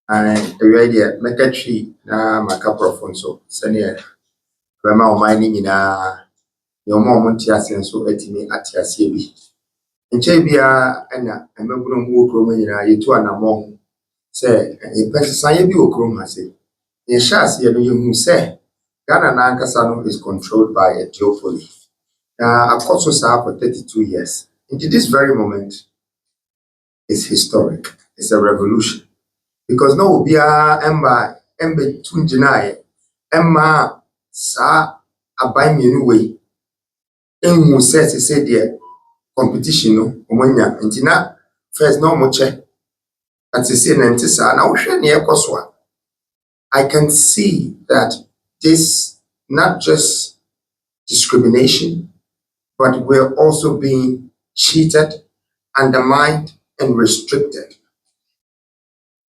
And the idea, make a tree, na macaprofon so, senior, Grandma or mining in your mom won't tear so at me at your CB. In Chabia, and I'm not going to walk room in you two and among. Say, a person, you will I say. In Shas, you know, you say, Ghana Nankasano is controlled by a duopoly. I've also served for 32 years. Into this very moment is historic. It's a revolution. Because no be emba tunjinae emma sa aban mmienu wei enhu se de competition no omanya nti na first no mo che atese na nti sa na wohwe ne ekoso a I can see that this not just discrimination but we're also being cheated, undermined and restricted.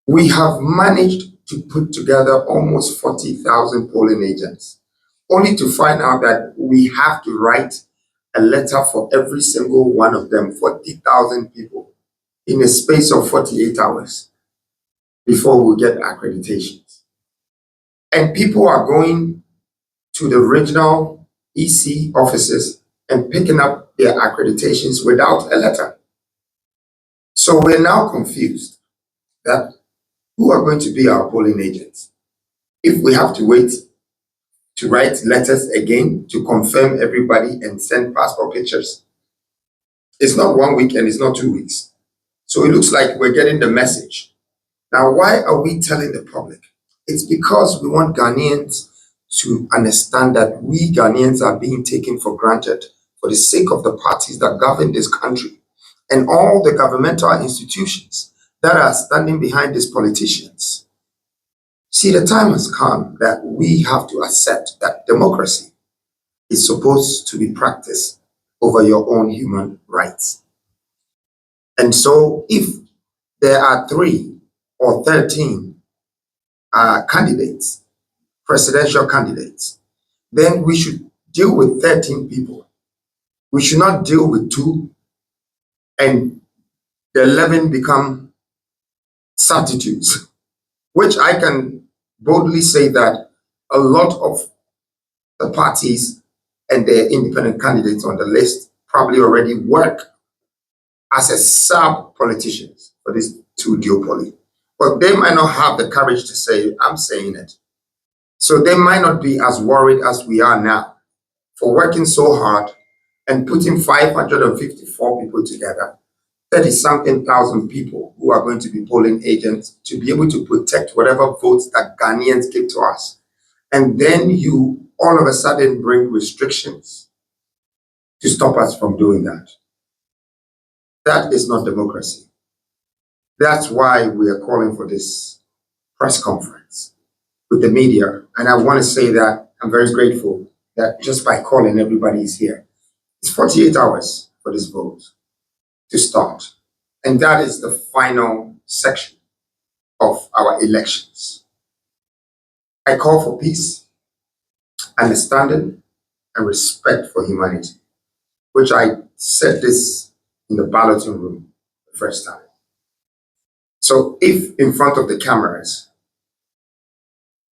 We have managed to put together almost 40,000 polling agents, only to find out that we have to write a letter for every single one of them, 40,000 people, in a space of 48 hours before we get accreditations. And people are going to the regional EC offices and picking up their accreditations without a letter. So we're now confused that who are going to be our polling agents? If we have to wait to write letters again to confirm everybody and send passport pictures, it's not 1 week and it's not 2 weeks. So it looks like we're getting the message. Now, why are we telling the public? It's because we want Ghanaians to understand that we Ghanaians are being taken for granted for the sake of the parties that govern this country and all the governmental institutions that are standing behind these politicians. See, the time has come that we have to accept that democracy is supposed to be practiced over your own human rights. And so if there are 3 or 13 candidates, presidential candidates, then we should deal with 13 people. We should not deal with 2 and the 11 become substitutes, which I can boldly say that a lot of the parties and their independent candidates on the list probably already work as a sub-politicians for these 2 duopoly. But they might not have the courage to say, I'm saying it. So they might not be as worried as we are now for working so hard and putting 554 people together, 30-something thousand people who are going to be polling agents to be able to protect whatever votes that Ghanaians give to us. And then you all of a sudden bring restrictions to stop us from doing that. That is not democracy. That's why we are calling for this press conference with the media. And I want to say that I'm very grateful that just by calling, everybody is here. It's 48 hours for this vote to start. And that is the final section of our elections. I call for peace, understanding, and respect for humanity, which I said this in the balloting room the first time. So if in front of the cameras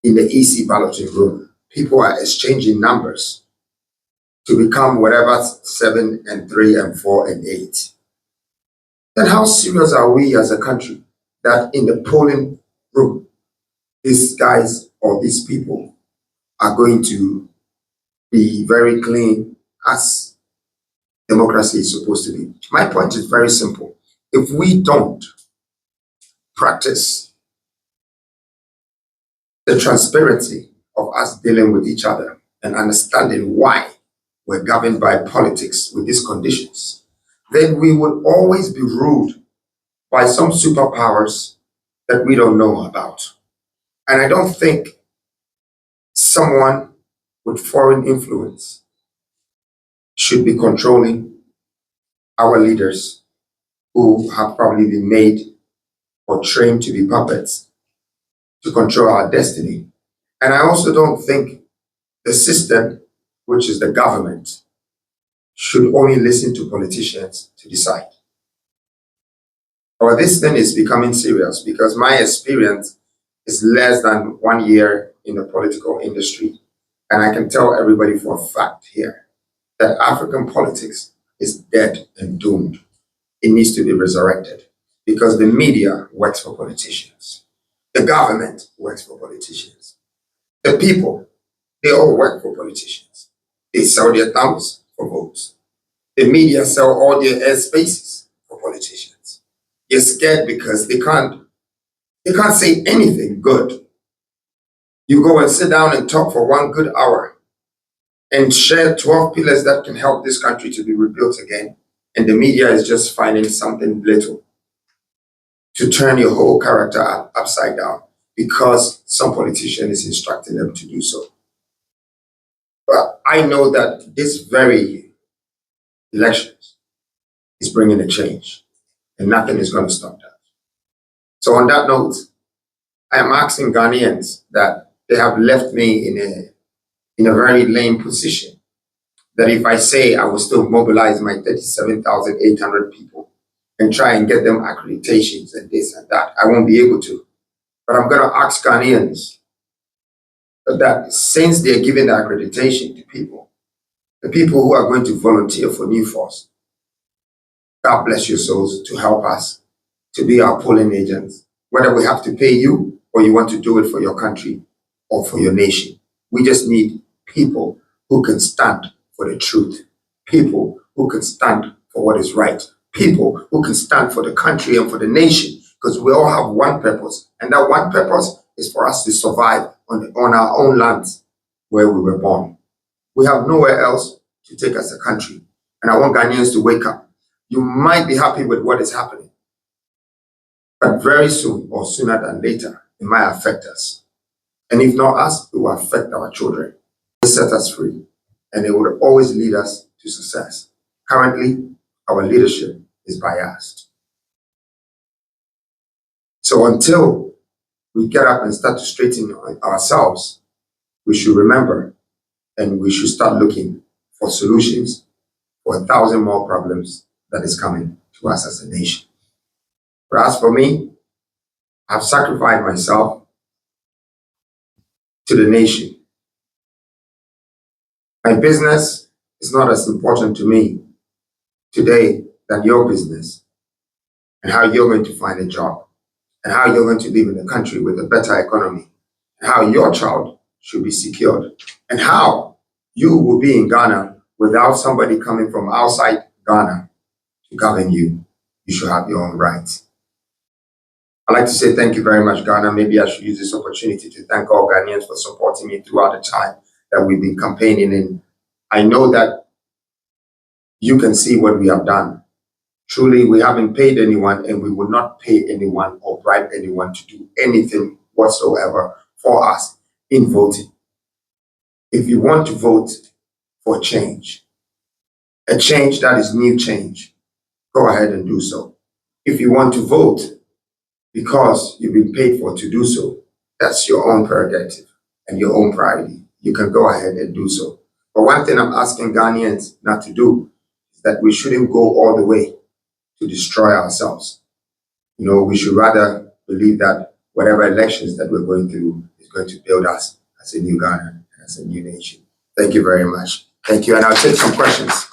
in the EC balloting room, people are exchanging numbers to become whatever 7 and 3 and 4 and 8, then how serious are we as a country that in the polling room, these guys or these people are going to be very clean as democracy is supposed to be? My point is very simple. If we don't practice the transparency of us dealing with each other and understanding why we're governed by politics with these conditions, then we will always be ruled by some superpowers that we don't know about. And I don't think someone with foreign influence should be controlling our leaders who have probably been made or trained to be puppets to control our destiny. And I also don't think the system, which is the government, should only listen to politicians to decide. Or this thing is becoming serious because my experience is less than 1 year in the political industry. And I can tell everybody for a fact here that African politics is dead and doomed. It needs to be resurrected because the media works for politicians. The government works for politicians. The people, they all work for politicians. They sell their thumbs for votes. The media sell all their air spaces for politicians. They're scared because they can't say anything good. You go and sit down and talk for 1 good hour and share 12 pillars that can help this country to be rebuilt again. And the media is just finding something little to turn your whole character upside down because some politician is instructing them to do so. But I know that this very elections is bringing a change and nothing is going to stop that. So on that note, I am asking Ghanaians that they have left me in a very lame position. That if I say I will still mobilize my 37,800 people and try and get them accreditations and this and that, I won't be able to. But I'm going to ask Ghanaians that since they're giving the accreditation to people, the people who are going to volunteer for New Force, God bless your souls to help us to be our polling agents, whether we have to pay you or you want to do it for your country or for your nation. We just need people who can stand for the truth, people who can stand for what is right, people who can stand for the country and for the nation, because we all have one purpose, and that one purpose is for us to survive on our own lands where we were born. We have nowhere else to take as a country, and I want Ghanaians to wake up. You might be happy with what is happening, but very soon or sooner than later, it might affect us. And if not us, it will affect our children. It set us free, and it will always lead us to success. Currently, our leadership is biased. So until we get up and start to straighten ourselves, we should remember and we should start looking for solutions for 1,000 more problems that is coming to us as a nation. But as for me, I've sacrificed myself to the nation. My business is not as important to me today than your business and how you're going to find a job and how you're going to live in a country with a better economy and how your child should be secured and how you will be in Ghana without somebody coming from outside Ghana to govern you. You should have your own rights. I'd like to say thank you very much, Ghana. Maybe I should use this opportunity to thank all Ghanaians for supporting me throughout the time that we've been campaigning. And I know that you can see what we have done. Truly, we haven't paid anyone and we will not pay anyone or bribe anyone to do anything whatsoever for us in voting. If you want to vote for change, a change that is new change, go ahead and do so. If you want to vote because you've been paid for to do so, that's your own prerogative and your own priority. You can go ahead and do so. But one thing I'm asking Ghanaians not to do is that we shouldn't go all the way to destroy ourselves. You know, we should rather believe that whatever elections that we're going through is going to build us as a new Ghana, as a new nation. Thank you very much. Thank you. And I'll take some questions.